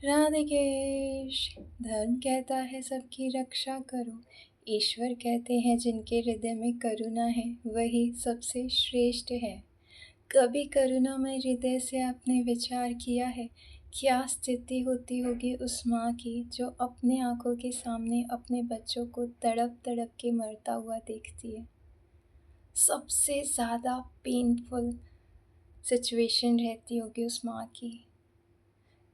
राधिकेश। धर्म कहता है सबकी रक्षा करो। ईश्वर कहते हैं जिनके हृदय में करुणा है वही सबसे श्रेष्ठ है। कभी करुणामय हृदय से आपने विचार किया है क्या स्थिति होती होगी उस माँ की जो अपने आंखों के सामने अपने बच्चों को तड़प तड़प के मरता हुआ देखती है। सबसे ज़्यादा पेनफुल सिचुएशन रहती होगी उस माँ की।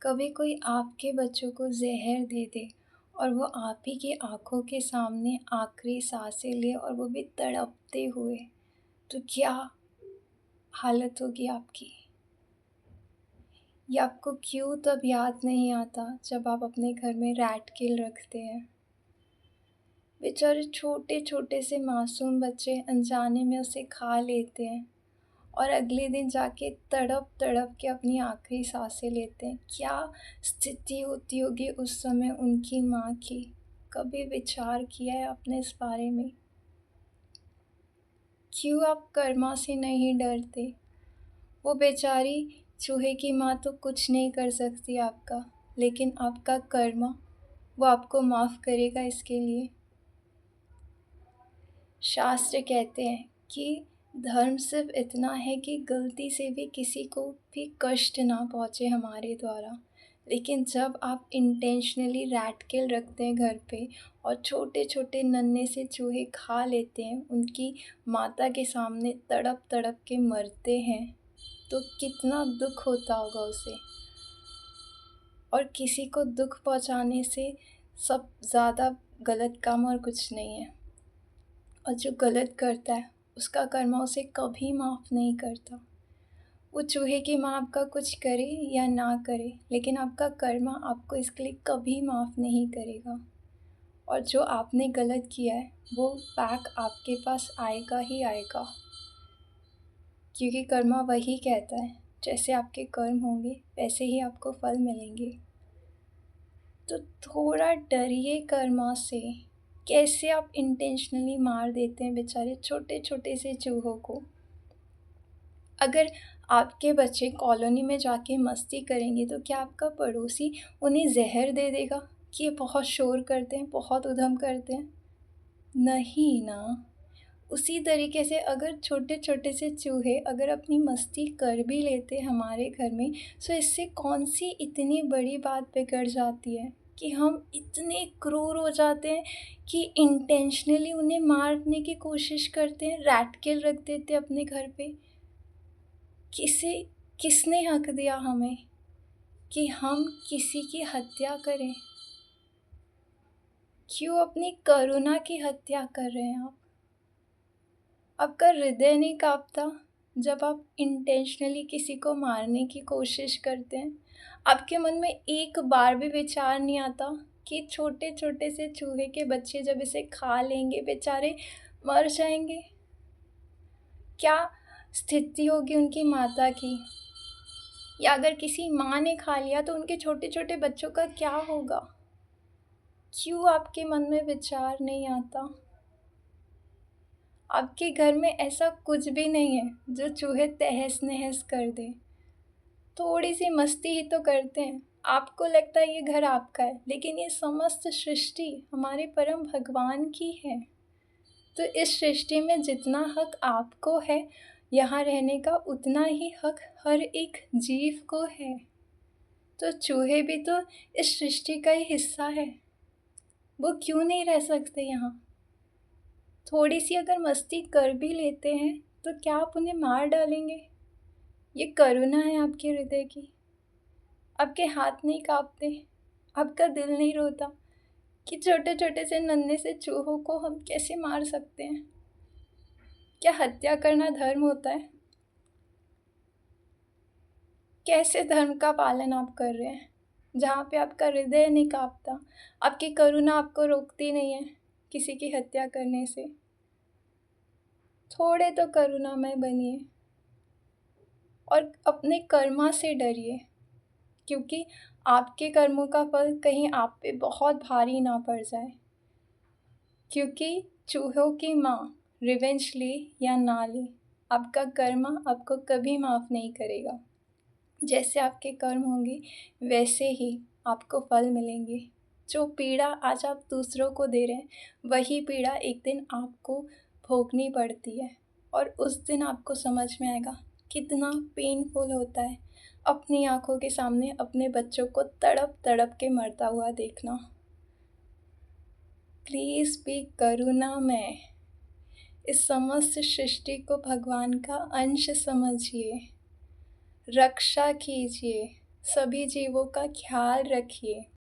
कभी कोई आपके बच्चों को जहर दे दे और वो आप ही की आंखों के सामने आखिरी सांसें ले और वो भी तड़पते हुए, तो क्या हालत होगी आपकी। ये आपको क्यों तब याद नहीं आता जब आप अपने घर में रैट किल रखते हैं। बेचारे छोटे छोटे से मासूम बच्चे अनजाने में उसे खा लेते हैं और अगले दिन जाके तड़प तड़प के अपनी आखिरी सांसें लेते हैं। क्या स्थिति होती होगी उस समय उनकी माँ की। कभी विचार किया है आपने इस बारे में। क्यों आप कर्मा से नहीं डरते। वो बेचारी चूहे की माँ तो कुछ नहीं कर सकती आपका, लेकिन आपका कर्मा वो आपको माफ़ करेगा इसके लिए। शास्त्र कहते हैं कि धर्म सिर्फ इतना है कि गलती से भी किसी को भी कष्ट ना पहुँचे हमारे द्वारा। लेकिन जब आप इंटेंशनली रैट किल रखते हैं घर पे और छोटे छोटे नन्हे से चूहे खा लेते हैं, उनकी माता के सामने तड़प तड़प के मरते हैं, तो कितना दुख होता होगा उसे। और किसी को दुख पहुंचाने से सब ज़्यादा गलत काम और कुछ नहीं है। और जो गलत करता है उसका कर्मा उसे कभी माफ़ नहीं करता। वो चूहे की माँ आपका कुछ करे या ना करे, लेकिन आपका कर्मा आपको इसके लिए कभी माफ़ नहीं करेगा। और जो आपने गलत किया है वो बैक आपके पास आएगा ही आएगा, क्योंकि कर्मा वही कहता है जैसे आपके कर्म होंगे वैसे ही आपको फल मिलेंगे। तो थोड़ा डरिए कर्मा से। कैसे आप इंटेंशनली मार देते हैं बेचारे छोटे छोटे से चूहों को। अगर आपके बच्चे कॉलोनी में जाके मस्ती करेंगे तो क्या आपका पड़ोसी उन्हें जहर दे देगा कि ये बहुत शोर करते हैं, बहुत उधम करते हैं। नहीं ना। उसी तरीके से अगर छोटे छोटे से चूहे अगर अपनी मस्ती कर भी लेते हमारे घर में, तो इससे कौन सी इतनी बड़ी बात बिगड़ जाती है कि हम इतने क्रूर हो जाते हैं कि इंटेंशनली उन्हें मारने की कोशिश करते हैं, रैट किल रख देते हैं अपने घर पे। किसने हक दिया हमें कि हम किसी की हत्या करें। क्यों अपनी करुणा की हत्या कर रहे हैं आप। आपका हृदय नहीं कांपता जब आप इंटेंशनली किसी को मारने की कोशिश करते हैं। आपके मन में एक बार भी विचार नहीं आता कि छोटे छोटे से चूहे के बच्चे जब इसे खा लेंगे बेचारे मर जाएंगे। क्या स्थिति होगी उनकी माता की, या अगर किसी माँ ने खा लिया तो उनके छोटे छोटे बच्चों का क्या होगा। क्यों आपके मन में विचार नहीं आता। आपके घर में ऐसा कुछ भी नहीं है जो चूहे तहस नहस कर दे। थोड़ी सी मस्ती ही तो करते हैं। आपको लगता है ये घर आपका है, लेकिन ये समस्त सृष्टि हमारे परम भगवान की है। तो इस सृष्टि में जितना हक आपको है यहाँ रहने का, उतना ही हक हर एक जीव को है। तो चूहे भी तो इस सृष्टि का ही हिस्सा है। वो क्यों नहीं रह सकते यहाँ। थोड़ी सी अगर मस्ती कर भी लेते हैं तो क्या आप उन्हें मार डालेंगे। ये करुणा है आपके हृदय की। आपके हाथ नहीं कांपते, आपका दिल नहीं रोता कि छोटे छोटे से नन्हे से चूहों को हम कैसे मार सकते हैं। क्या हत्या करना धर्म होता है। कैसे धर्म का पालन आप कर रहे हैं जहाँ पे आपका हृदय नहीं कांपता, आपकी करुणा आपको रोकती नहीं है किसी की हत्या करने से। थोड़े तो करुणामय बनिए और अपने कर्मा से डरिए, क्योंकि आपके कर्मों का फल कहीं आप पे बहुत भारी ना पड़ जाए। क्योंकि चूहों की माँ रिवेंज ले या ना ले, आपका कर्मा आपको कभी माफ़ नहीं करेगा। जैसे आपके कर्म होंगे वैसे ही आपको फल मिलेंगे। जो पीड़ा आज आप दूसरों को दे रहे हैं वही पीड़ा एक दिन आपको भोगनी पड़ती है, और उस दिन आपको समझ में आएगा कितना पेनफुल होता है अपनी आँखों के सामने अपने बच्चों को तड़प तड़प के मरता हुआ देखना। प्लीज़ बी करुणामय। इस समस्त सृष्टि को भगवान का अंश समझिए, रक्षा कीजिए, सभी जीवों का ख्याल रखिए।